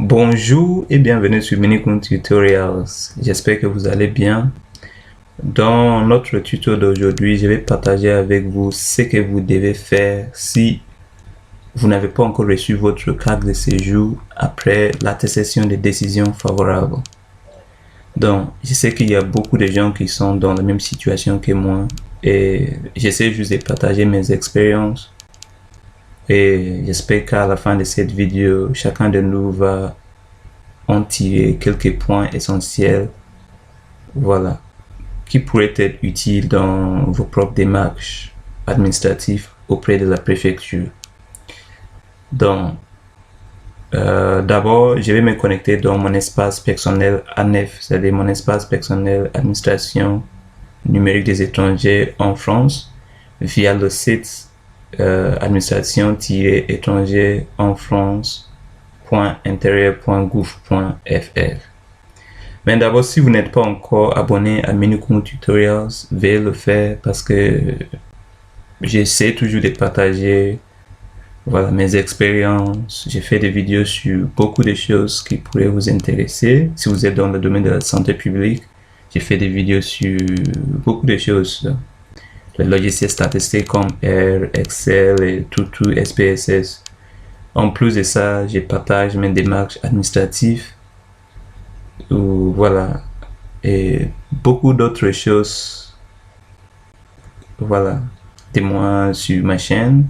Bonjour et bienvenue sur Minikun Tutorials. J'espère que vous allez bien. Dans notre tuto d'aujourd'hui, je vais partager avec vous ce que vous devez faire si vous n'avez pas encore reçu votre carte de séjour après l'attestation de décision favorable. Donc, je sais qu'il y a beaucoup de gens qui sont dans la même situation que moi et j'essaie juste de partager mes expériences. Et j'espère qu'à la fin de cette vidéo, chacun de nous va en tirer quelques points essentiels, voilà, qui pourraient être utiles dans vos propres démarches administratives auprès de la préfecture. Donc, d'abord, je vais me connecter dans mon espace personnel ANEF, c'est-à-dire mon espace personnel administration numérique des étrangers en France, via le site administration-étrangers en France.intérieur.gouv.fr. Mais d'abord, si vous n'êtes pas encore abonné à Minikun Tutorials, veuillez le faire parce que j'essaie toujours de partager mes expériences. J'ai fait des vidéos sur beaucoup de choses qui pourraient vous intéresser. Si vous êtes dans le domaine de la santé publique, j'ai fait des vidéos sur beaucoup de choses. Les logiciels statistiques comme R, Excel et tout SPSS. En plus de ça, je partage mes démarches administratives, voilà, et beaucoup d'autres choses, voilà, témoins sur ma chaîne.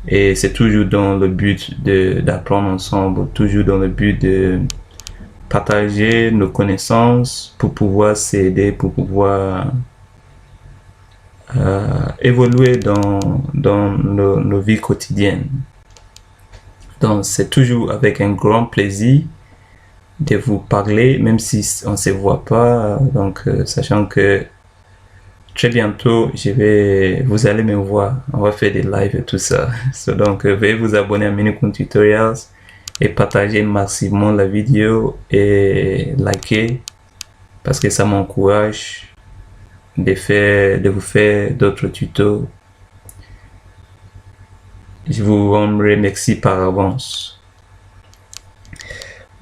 Et c'est toujours dans le but d'apprendre ensemble, toujours dans le but de partager nos connaissances pour pouvoir s'aider, pour pouvoir évoluer dans nos vies quotidiennes. Donc, c'est toujours avec un grand plaisir de vous parler, même si on ne se voit pas. Donc, sachant que très bientôt, vous allez me voir. On va faire des lives et tout ça. Donc, veuillez vous abonner à Minikun Tutorials et partager massivement la vidéo et liker parce que ça m'encourage de vous faire d'autres tutos. Je vous remercie par avance.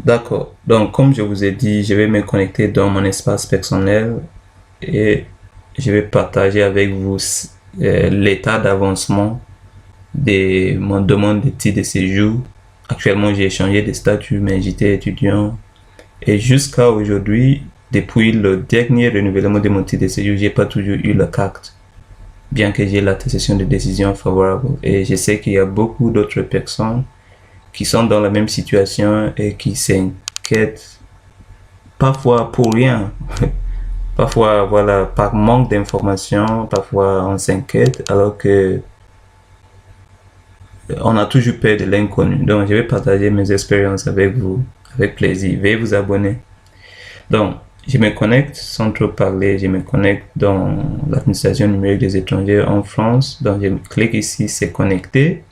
D'accord. Donc, comme je vous ai dit, je vais me connecter dans mon espace personnel et je vais partager avec vous l'état d'avancement de mon demande de titre de séjour. Actuellement, j'ai changé de statut, mais j'étais étudiant. Et jusqu'à aujourd'hui, depuis le dernier renouvellement de mon titre de séjour, j'ai pas toujours eu la carte, bien que j'ai l'attestation de décision favorable. Et je sais qu'il y a beaucoup d'autres personnes qui sont dans la même situation et qui s'inquiètent parfois pour rien. Parfois, voilà, par manque d'informations, parfois on s'inquiète alors que on a toujours peur de l'inconnu. Donc, je vais partager mes expériences avec vous, avec plaisir. Veuillez vous abonner. Donc, je me connecte sans trop parler. Je me connecte dans l'administration numérique des étrangers en France. Donc, je clique ici, c'est connecté.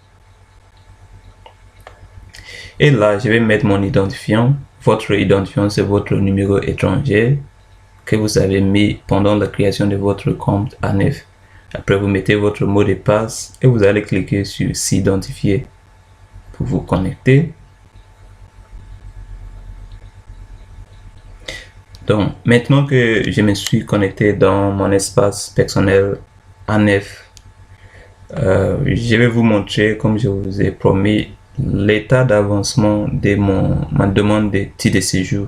Et là, je vais mettre mon identifiant. Votre identifiant, c'est votre numéro étranger que vous avez mis pendant la création de votre compte ANEF. Après, vous mettez votre mot de passe et vous allez cliquer sur s'identifier pour vous connecter. Donc, maintenant que je me suis connecté dans mon espace personnel ANEF, je vais vous montrer, comme je vous ai promis, l'état d'avancement de ma demande de titre de séjour.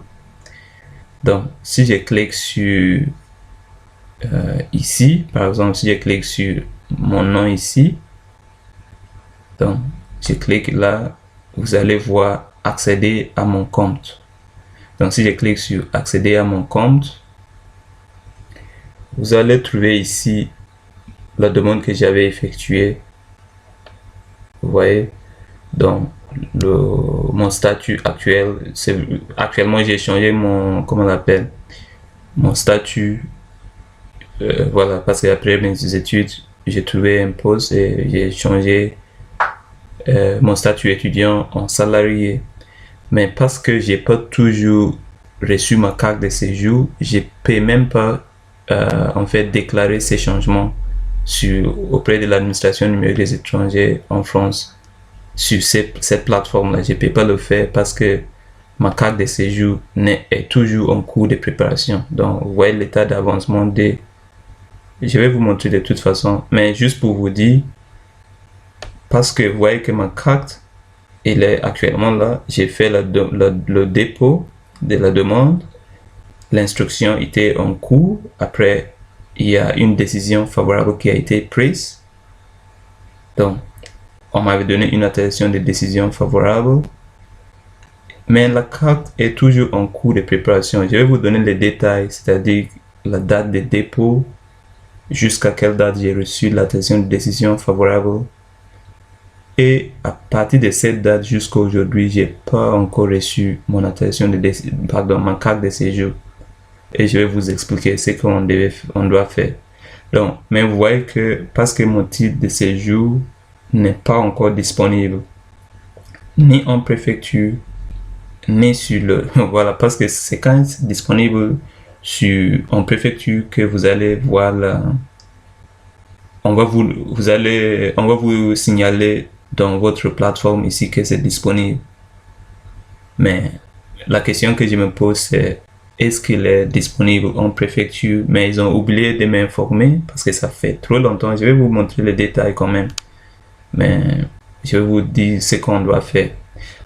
Donc, si je clique sur ici, par exemple, si je clique sur mon nom ici, donc je clique là, vous allez voir accéder à mon compte. Donc, si je clique sur accéder à mon compte, vous allez trouver ici la demande que j'avais effectuée. Vous voyez, donc mon statut actuel, actuellement j'ai changé mon, comment on l'appelle, mon statut, voilà, parce qu'après mes études, j'ai trouvé un poste et j'ai changé mon statut étudiant en salarié. Mais parce que j'ai pas toujours reçu ma carte de séjour, je peux même pas en fait déclarer ces changements auprès de l'administration numérique des étrangers en France sur cette plateforme là. Je peux pas le faire parce que ma carte de séjour est toujours en cours de préparation. Donc, vous voyez l'état d'avancement de... Je vais vous montrer de toute façon, mais juste pour vous dire, parce que vous voyez que ma carte, elle est actuellement là. J'ai fait le dépôt de la demande. L'instruction était en cours. Après, il y a une décision favorable qui a été prise. Donc, on m'avait donné une attestation de décision favorable. Mais la carte est toujours en cours de préparation. Je vais vous donner les détails, c'est-à-dire la date de dépôt, jusqu'à quelle date j'ai reçu l'attestation de décision favorable. Et à partir de cette date jusqu'à aujourd'hui, j'ai pas encore reçu mon attestation de ma carte de séjour. Et je vais vous expliquer ce qu'on doit faire. Donc, mais vous voyez que parce que mon titre de séjour n'est pas encore disponible, ni en préfecture, ni sur le... Voilà, parce que c'est quand c'est disponible en préfecture que vous allez voir la... On va vous signaler dans votre plateforme ici que c'est disponible. Mais la question que je me pose, c'est est-ce qu'il est disponible en préfecture? Mais ils ont oublié de m'informer parce que ça fait trop longtemps. Je vais vous montrer les détails quand même. Mais je vais vous dire ce qu'on doit faire.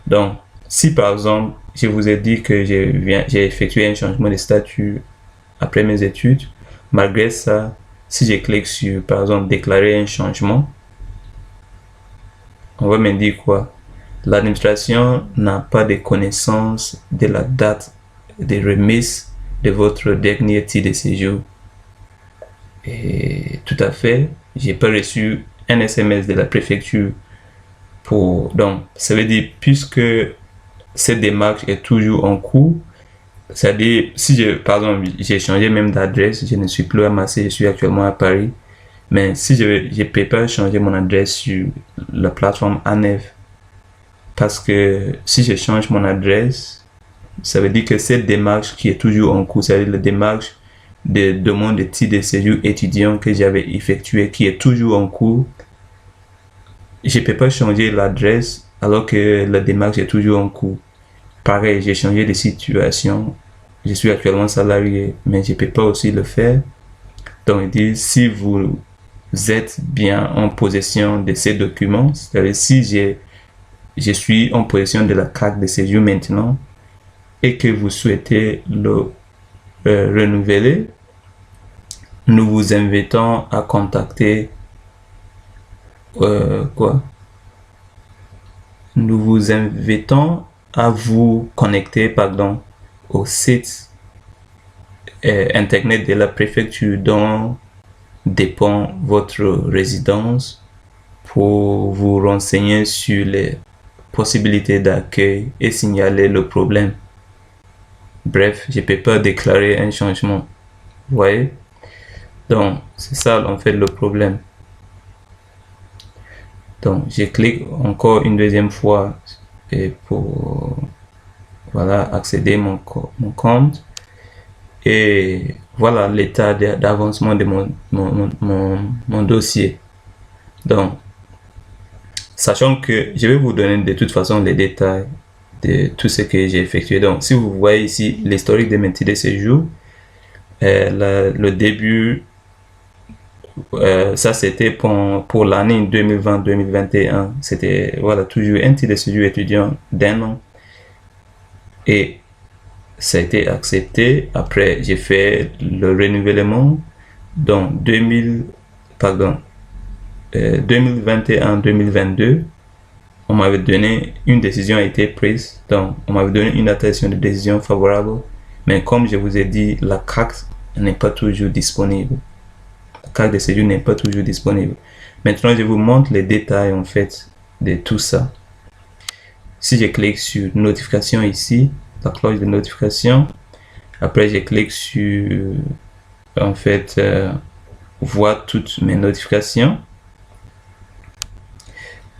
Donc, si par exemple, je vous ai dit que j'ai effectué un changement de statut après mes études, malgré ça, si je clique sur, par exemple, déclarer un changement, on va me dire quoi? L'administration n'a pas de connaissance de la date de remise de votre dernier titre de séjour. Et tout à fait, j'ai pas reçu un SMS de la préfecture donc, ça veut dire, puisque cette démarche est toujours en cours, c'est-à-dire, par exemple, j'ai changé même d'adresse, je ne suis plus à Marseille, je suis actuellement à Paris, mais si je peux pas changer mon adresse sur la plateforme ANEF, parce que si je change mon adresse, ça veut dire que cette démarche qui est toujours en cours, c'est-à-dire la démarche de demande de titre de séjour étudiant que j'avais effectué, qui est toujours en cours, je peux pas changer l'adresse alors que la démarche est toujours en cours. Pareil, j'ai changé de situation. Je suis actuellement salarié, mais je peux pas aussi le faire. Donc, il dit, si vous êtes bien en possession de ces documents, c'est-à-dire si je suis en possession de la carte de séjour maintenant et que vous souhaitez le renouveler, nous vous invitons à contacter Nous vous invitons à vous connecter, au site internet de la préfecture dont dépend votre résidence pour vous renseigner sur les possibilités d'accueil et signaler le problème. Bref, je peux pas déclarer un changement. Vous voyez? Donc, c'est ça en fait le problème. Donc, je clique encore une deuxième fois et pour accéder à mon compte. Et voilà l'état d'avancement de mon dossier. Donc, sachant que je vais vous donner de toute façon les détails de tout ce que j'ai effectué. Donc, si vous voyez ici l'historique de mes titres de séjour, le début, ça c'était pour l'année 2020-2021. C'était toujours un titre de séjour étudiant d'1 an. Et ça a été accepté. Après, j'ai fait le renouvellement dans 2021-2022. On m'avait donné une décision a été prise. Donc, on m'avait donné une attestation de décision favorable. Mais comme je vous ai dit, la carte n'est pas toujours disponible. La carte de séjour n'est pas toujours disponible. Maintenant, je vous montre les détails en fait de tout ça. Si je clique sur notification ici, la cloche de notification, après je clique sur en fait voir toutes mes notifications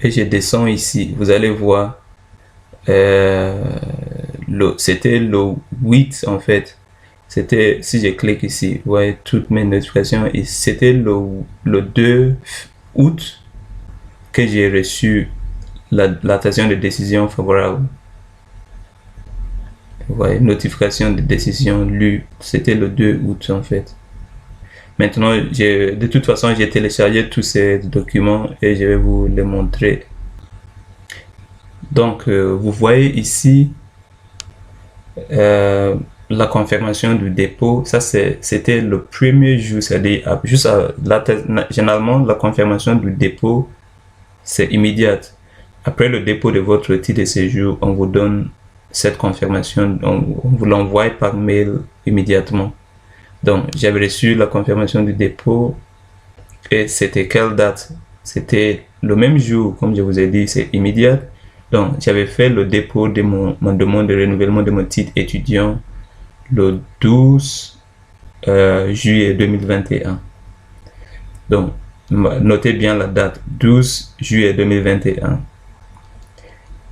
et je descends ici. Vous allez voir c'était le 8 en fait. C'était, si je clique ici, vous voyez toutes mes notifications, et c'était le 2 août que j'ai reçu l'attestation de décision favorable. Vous voyez, notification de décision lue. C'était le 2 août en fait. Maintenant, de toute façon, j'ai téléchargé tous ces documents et je vais vous les montrer. Donc, vous voyez ici la confirmation du dépôt. Ça, c'était le premier jour, c'est-à-dire juste généralement, la confirmation du dépôt, c'est immédiate. Après le dépôt de votre titre de séjour, on vous donne cette confirmation, on vous l'envoie par mail immédiatement. Donc, j'avais reçu la confirmation du dépôt et c'était quelle date? C'était le même jour, comme je vous ai dit, c'est immédiat. Donc, j'avais fait le dépôt de mon demande de renouvellement de mon titre étudiant le 12 juillet 2021. Donc, notez bien la date, 12 juillet 2021.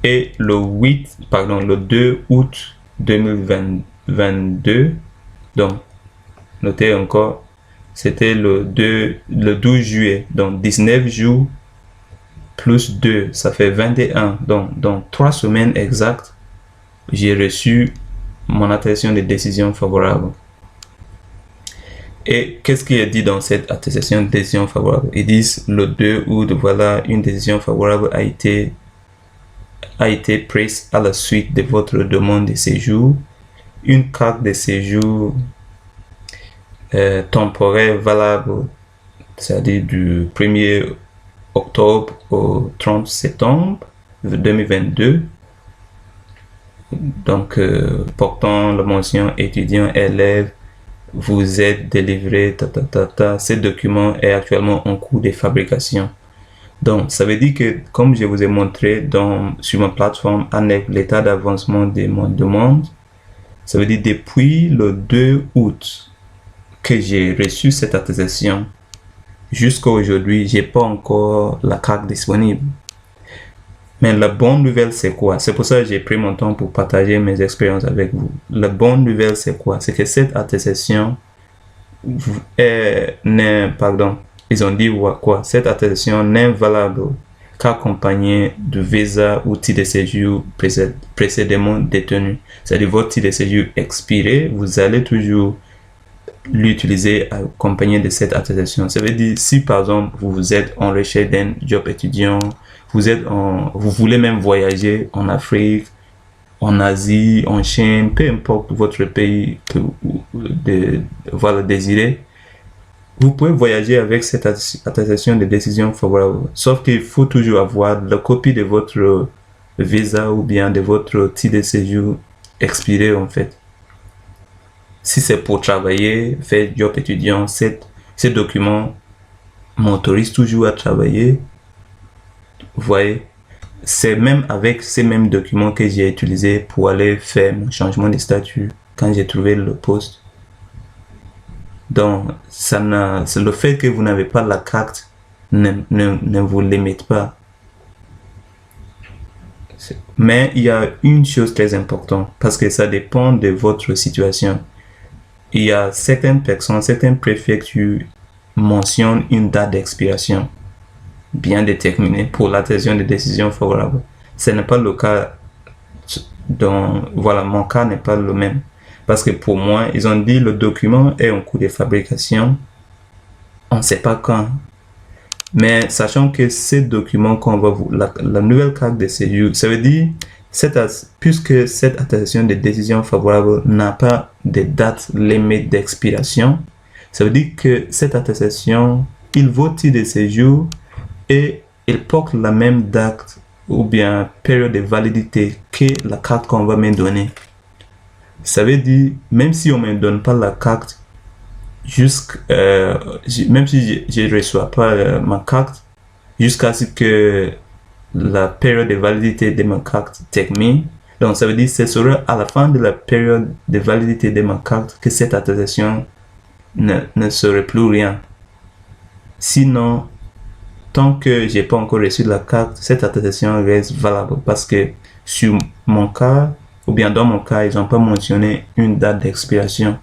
Et le 2 août 2022, donc, notez encore, c'était le 12 juillet, donc 19 jours plus 2, ça fait 21. Donc, dans 3 semaines exactes, j'ai reçu mon attestation de décision favorable. Et qu'est-ce qui est dit dans cette attestation de décision favorable? Ils disent le 2 août, voilà, une décision favorable a été prise à la suite de votre demande de séjour. Une carte de séjour temporaire valable, c'est-à-dire du 1er octobre au 30 septembre 2022. Donc, portant la mention étudiant, élève, vous êtes délivré, Ce document est actuellement en cours de fabrication. Donc, ça veut dire que, comme je vous ai montré sur ma plateforme avec l'état d'avancement de mon demande, ça veut dire depuis le 2 août que j'ai reçu cette attestation, jusqu'à aujourd'hui, j'ai pas encore la carte disponible. Mais la bonne nouvelle, c'est quoi? C'est pour ça que j'ai pris mon temps pour partager mes expériences avec vous. La bonne nouvelle, c'est quoi? C'est que cette attestation ils ont dit quoi? Cette attestation n'est valable qu'accompagnée du visa ou titre de séjour précédemment détenu. C'est-à-dire votre titre de séjour expiré, vous allez toujours l'utiliser accompagné de cette attestation. Ça veut dire, si par exemple vous êtes en recherche d'un job étudiant, vous voulez même voyager en Afrique, en Asie, en Chine, peu importe votre pays que vous désirez, vous pouvez voyager avec cette attestation de décision favorable. Sauf qu'il faut toujours avoir la copie de votre visa ou bien de votre titre de séjour expiré en fait. Si c'est pour travailler, faire job étudiant, ces documents m'autorisent toujours à travailler. Vous voyez, c'est même avec ces mêmes documents que j'ai utilisé pour aller faire mon changement de statut quand j'ai trouvé le poste. Donc, c'est le fait que vous n'avez pas la carte ne vous limite pas. Mais il y a une chose très importante parce que ça dépend de votre situation. Il y a certaines personnes, certaines préfectures mentionnent une date d'expiration bien déterminée pour l'adhésion de décisions favorables. Ce n'est pas le cas. Donc, voilà, mon cas n'est pas le même. Parce que pour moi, ils ont dit le document est en cours de fabrication. On ne sait pas quand. Mais sachant que ces documents qu'on va la nouvelle carte de séjour, ça veut dire, puisque cette attestation de décision favorable n'a pas de date limite d'expiration, ça veut dire que cette attestation, il vaut titre de séjour et il porte la même date ou bien période de validité que la carte qu'on va me donner. Ça veut dire, même si on ne me donne pas la carte, même si je ne reçois pas ma carte, jusqu'à ce que la période de validité de ma carte termine. Donc, ça veut dire que ce sera à la fin de la période de validité de ma carte que cette attestation ne serait plus rien. Sinon, tant que j'ai pas encore reçu la carte, cette attestation reste valable parce que sur mon cas, ou bien dans mon cas, ils n'ont pas mentionné une date d'expiration.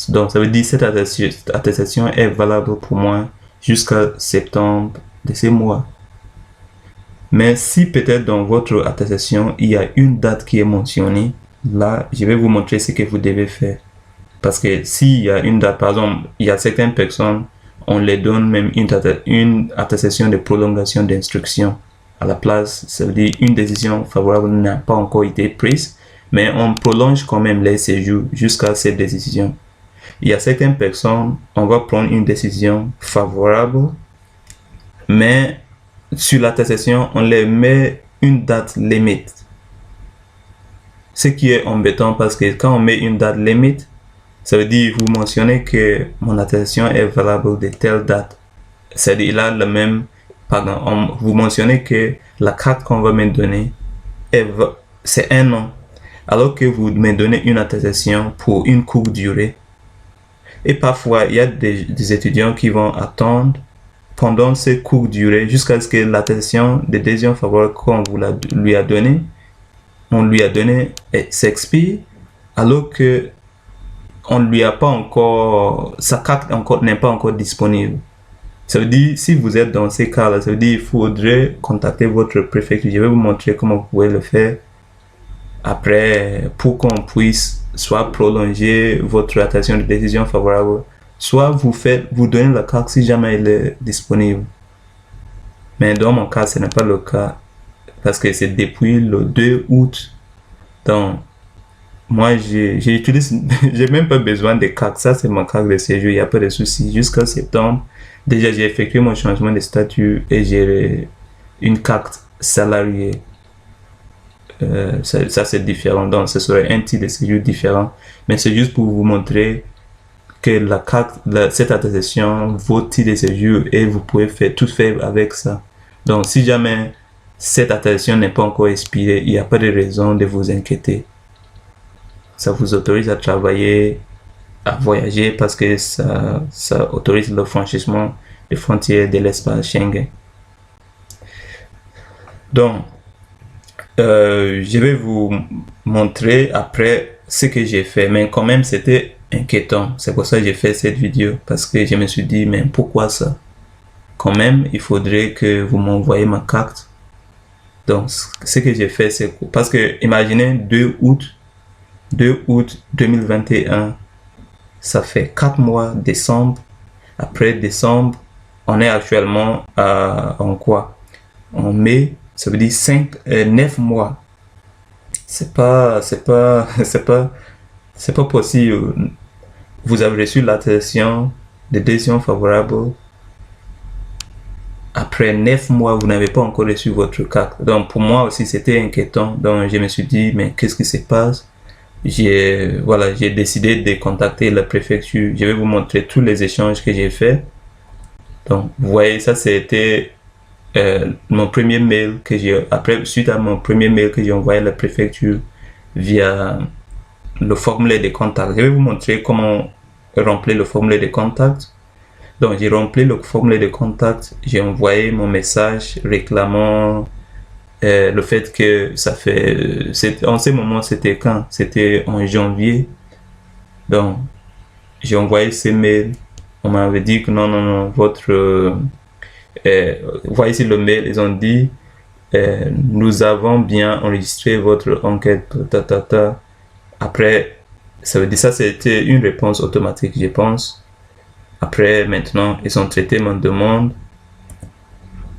Donc, ça veut dire que cette attestation est valable pour moi jusqu'à septembre de ce mois. Mais si peut-être dans votre attestation, il y a une date qui est mentionnée, là, je vais vous montrer ce que vous devez faire. Parce que s'il y a une date, par exemple, il y a certaines personnes, on les donne même une attestation de prolongation d'instruction à la place. Ça veut dire une décision favorable n'a pas encore été prise, mais on prolonge quand même les séjours jusqu'à cette décision. Il y a certaines personnes, on va prendre une décision favorable, mais sur l'attestation, on les met une date limite. Ce qui est embêtant parce que quand on met une date limite, ça veut dire vous mentionnez que mon attestation est valable de telle date. C'est-à-dire là le même, pardon, vous mentionnez que la carte qu'on va me donner c'est 1 an, alors que vous me donnez une attestation pour une courte durée. Et parfois, il y a des étudiants qui vont attendre pendant cette courte durée jusqu'à ce que l'attestation de décision favorable qu'on lui a donné s'expire, alors que on lui a pas encore, sa carte n'est pas encore disponible. Ça veut dire, si vous êtes dans ces cas-là, ça veut dire qu'il faudrait contacter votre préfecture. Je vais vous montrer comment vous pouvez le faire après pour qu'on puisse soit prolonger votre attestation de décision favorable, soit vous donnez la carte si jamais elle est disponible. Mais dans mon cas, ce n'est pas le cas parce que c'est depuis le 2 août. Donc, moi, j'ai même pas besoin de carte. Ça, c'est mon carte de séjour. Il n'y a pas de souci. Jusqu'à septembre, déjà, j'ai effectué mon changement de statut et j'ai une carte salariée. Ça c'est différent. Donc, ce serait un type de séjour différent. Mais c'est juste pour vous montrer que la carte, cette attestation, vaut type de séjour et vous pouvez tout faire avec ça. Donc, si jamais cette attestation n'est pas encore expirée, il n'y a pas de raison de vous inquiéter. Ça vous autorise à travailler, à voyager parce que ça autorise le franchissement des frontières de l'espace Schengen. Donc, je vais vous montrer après ce que j'ai fait, mais quand même c'était inquiétant. C'est pour ça que j'ai fait cette vidéo, parce que je me suis dit, mais pourquoi ça? Quand même, il faudrait que vous m'envoyez ma carte. Donc, ce que j'ai fait, c'est parce que imaginez 2 août 2021, ça fait 4 mois, décembre. Après décembre, on est actuellement en quoi? En mai, ça veut dire 9 mois. C'est pas possible. Vous avez reçu l'attestation de décision favorable. Après 9 mois, vous n'avez pas encore reçu votre carte. Donc, pour moi aussi, c'était inquiétant. Donc, je me suis dit, mais qu'est-ce qui se passe? J'ai décidé de contacter la préfecture. Je vais vous montrer tous les échanges que j'ai fait. Donc, vous voyez, ça c'était mon premier mail que suite à mon premier mail que j'ai envoyé à la préfecture via le formulaire de contact. Je vais vous montrer comment remplir le formulaire de contact. Donc, j'ai rempli le formulaire de contact. J'ai envoyé mon message réclamant le fait que en ce moment, c'était quand? C'était en janvier. Donc, j'ai envoyé ce mail. On m'avait dit que non, voyez ici le mail, ils ont dit nous avons bien enregistré votre enquête. Après, ça veut dire ça, c'était une réponse automatique, je pense. Après, maintenant, ils ont traité ma demande.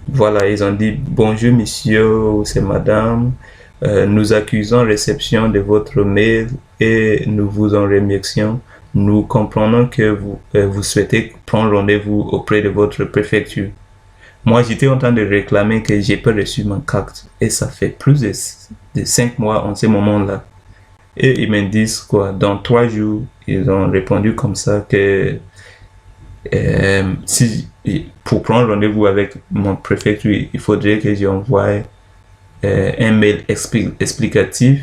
Voilà, ils ont dit bonjour monsieur, c'est madame. Nous accusons réception de votre mail et nous vous en remercions. Nous comprenons que vous souhaitez prendre rendez-vous auprès de votre préfecture. Moi, j'étais en train de réclamer que j'ai pas reçu ma carte et ça fait plus de 5 mois en ce moment-là. Et ils me disent quoi, dans 3 jours, ils ont répondu comme ça que pour prendre rendez-vous avec mon préfecture, il faudrait que j'envoie un mail explicatif.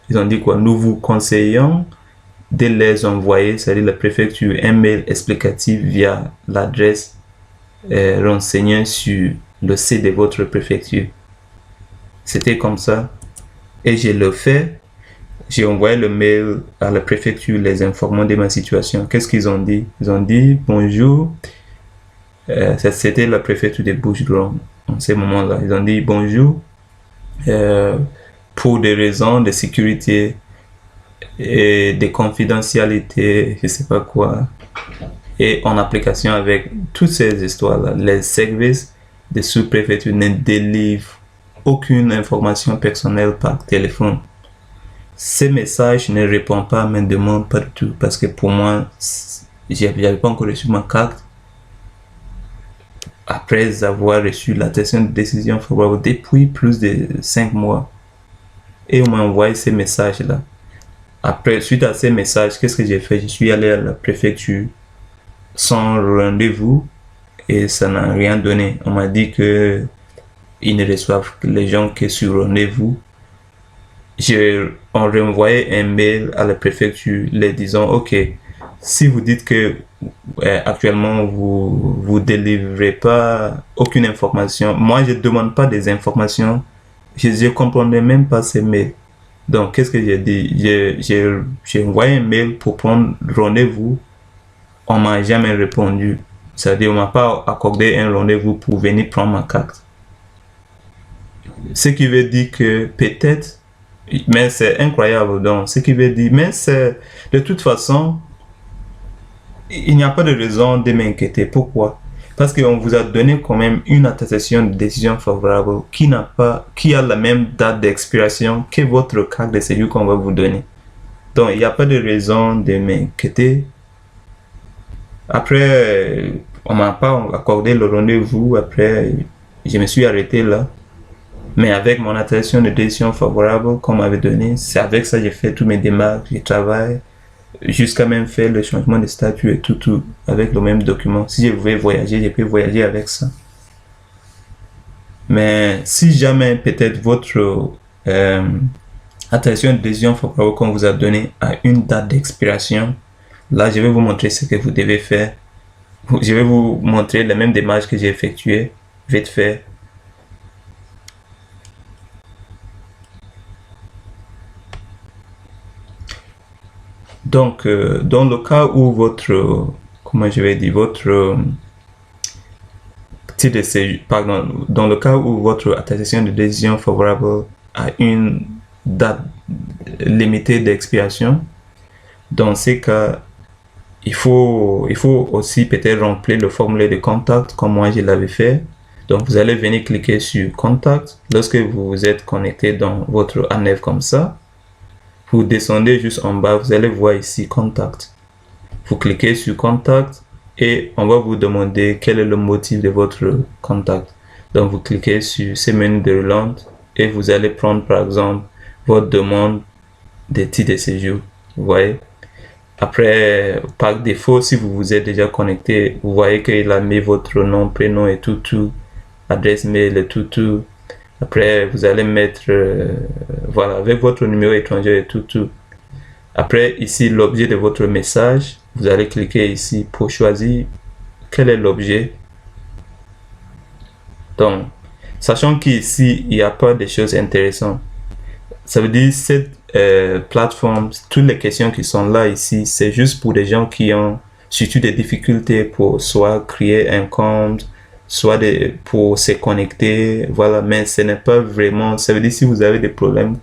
Ils ont dit quoi, nous vous conseillons de les envoyer, c'est-à-dire la préfecture, un mail explicatif via l'adresse renseignée sur le site de votre préfecture. C'était comme ça. Et je le fais. J'ai envoyé le mail à la préfecture les informant de ma situation. Qu'est-ce qu'ils ont dit? Ils ont dit bonjour. C'était la préfecture de Bouches-du-Rhône en ce moment-là. Ils ont dit bonjour. pour des raisons de sécurité et de confidentialité, je sais pas quoi. Et en application avec toutes ces histoires-là, les services de sous-préfecture ne délivrent aucune information personnelle par téléphone. Ces messages ne répondent pas à mes demandes, pas du tout, parce que pour moi, j'avais pas encore reçu ma carte après avoir reçu l'attestation de décision favorable depuis plus de 5 mois. Et on m'a envoyé ces messages-là. Après, suite à ces messages, qu'est-ce que j'ai fait? Je suis allé à la préfecture sans rendez-vous et ça n'a rien donné. On m'a dit que ils ne reçoivent les gens que sur rendez-vous. On renvoyait un mail à la préfecture les disant ok, si vous dites que actuellement vous délivrez pas aucune information, moi je demande pas des informations, je comprenais même pas ces mails. Donc qu'est-ce que j'ai dit? J'ai envoyé un mail pour prendre rendez-vous, on m'a jamais répondu. C'est-à-dire on m'a pas accordé un rendez-vous pour venir prendre ma carte. Ce qui veut dire que peut-être, mais c'est incroyable, donc ce qui veut dire, mais c'est de toute façon, il n'y a pas de raison de m'inquiéter. Pourquoi? Parce qu'on vous a donné quand même une attestation de décision favorable qui a la même date d'expiration que votre carte de séjour qu'on va vous donner. Donc il n'y a pas de raison de m'inquiéter. Après, on m'a pas accordé le rendez-vous, après je me suis arrêté là. Mais avec mon attestation de décision favorable qu'on m'avait donné, c'est avec ça que j'ai fait tous mes démarches, je travaille, jusqu'à même faire le changement de statut et tout, avec le même document. Si je voulais voyager, je peux voyager avec ça. Mais si jamais peut-être votre attestation de décision favorable qu'on vous a donné a une date d'expiration, là je vais vous montrer ce que vous devez faire. Je vais vous montrer les mêmes démarches que j'ai effectuées, vite fait. Donc, dans le cas où votre, comment je vais dire, votre titre de séjour, pardon, dans le cas où votre attestation de décision favorable a une date limitée d'expiration, dans ces cas, il faut aussi peut-être remplir le formulaire de contact comme moi je l'avais fait. Donc, vous allez venir cliquer sur contact lorsque vous êtes connecté dans votre ANEV comme ça. Vous descendez juste en bas, vous allez voir ici contact. Vous cliquez sur contact et on va vous demander quel est le motif de votre contact. Donc vous cliquez sur ce menu de relance et vous allez prendre par exemple votre demande de titre de séjour. Vous voyez. Après, par défaut, si vous vous êtes déjà connecté, vous voyez qu'il a mis votre nom, prénom et tout, adresse mail et tout. Après, vous allez mettre, voilà, avec votre numéro étranger et tout. Après, ici, l'objet de votre message, vous allez cliquer ici pour choisir quel est l'objet. Donc, sachant qu'ici, il n'y a pas de choses intéressantes. Ça veut dire cette plateforme, toutes les questions qui sont là ici, c'est juste pour des gens qui ont surtout des difficultés pour soit créer un compte, soit pour se connecter, voilà, mais ce n'est pas vraiment, ça veut dire si vous avez des problèmes,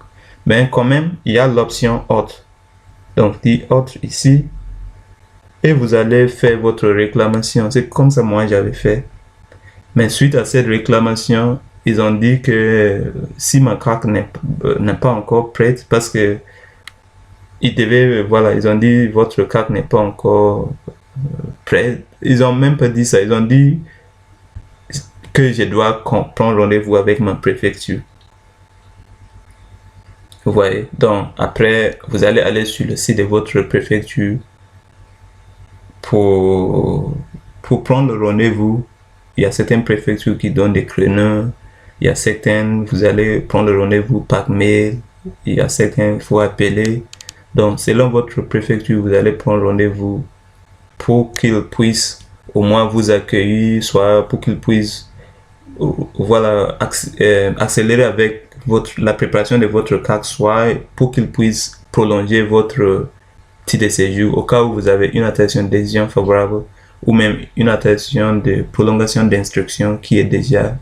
mais quand même, il y a l'option autre. Donc, dit autre ici, et vous allez faire votre réclamation. C'est comme ça moi j'avais fait. Mais suite à cette réclamation, ils ont dit que si ma carte n'est pas encore prête, parce que ils devaient, voilà, ils ont dit votre carte n'est pas encore prête. Ils ont même pas dit ça, ils ont dit que je dois prendre rendez-vous avec ma préfecture. Vous voyez, donc après vous allez aller sur le site de votre préfecture pour prendre le rendez-vous. Il y a certaines préfectures qui donnent des créneaux, il y a certaines vous allez prendre le rendez-vous par mail, il y a certaines il faut appeler. Donc selon votre préfecture vous allez prendre rendez-vous pour qu'ils puissent au moins vous accueillir, soit pour qu'ils puissent voilà, accélérer avec la préparation de votre carte, soit pour qu'ils puissent prolonger votre titre de séjour au cas où vous avez une attestation de décision favorable ou même une attestation de prolongation d'instruction qui est déjà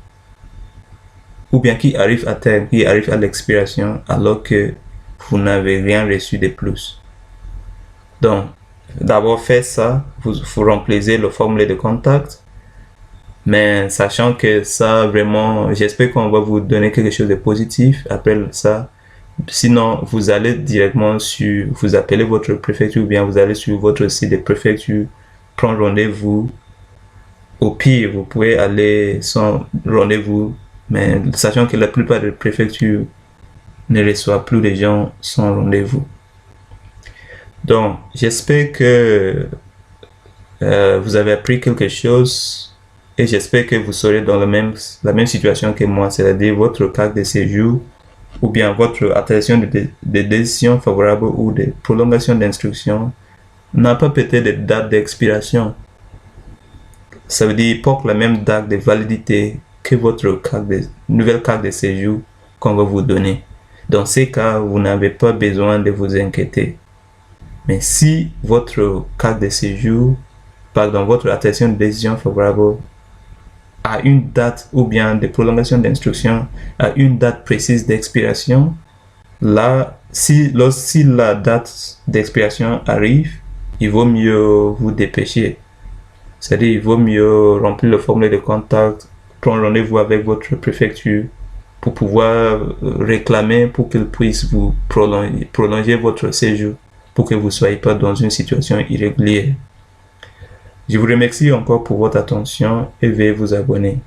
ou bien qui arrive à terme, qui arrive à l'expiration alors que vous n'avez rien reçu de plus. Donc, d'abord faire ça, vous remplissez le formulaire de contact, mais sachant que ça vraiment, j'espère qu'on va vous donner quelque chose de positif après ça. Sinon, vous allez directement vous appelez votre préfecture ou bien vous allez sur votre site de préfecture, prendre rendez-vous. Au pire, vous pouvez aller sans rendez-vous, mais sachant que la plupart des préfectures ne reçoivent plus les gens sans rendez-vous. Donc, j'espère que vous avez appris quelque chose et j'espère que vous serez dans la même situation que moi, c'est-à-dire votre carte de séjour ou bien votre attestation de décision favorable ou de prolongation d'instruction n'a pas peut-être de date d'expiration. Ça veut dire porte la même date de validité que votre nouvelle carte de séjour qu'on va vous donner. Dans ces cas, vous n'avez pas besoin de vous inquiéter. Mais si votre carte de séjour, pardon, votre attestation de décision favorable à une date ou bien de prolongation d'instruction à une date précise d'expiration, là, si la date d'expiration arrive, il vaut mieux vous dépêcher. C'est-à-dire, il vaut mieux remplir le formulaire de contact, prendre rendez-vous avec votre préfecture pour pouvoir réclamer pour qu'elle puisse vous prolonger votre séjour pour que vous ne soyez pas dans une situation irrégulière. Je vous remercie encore pour votre attention et veuillez vous abonner.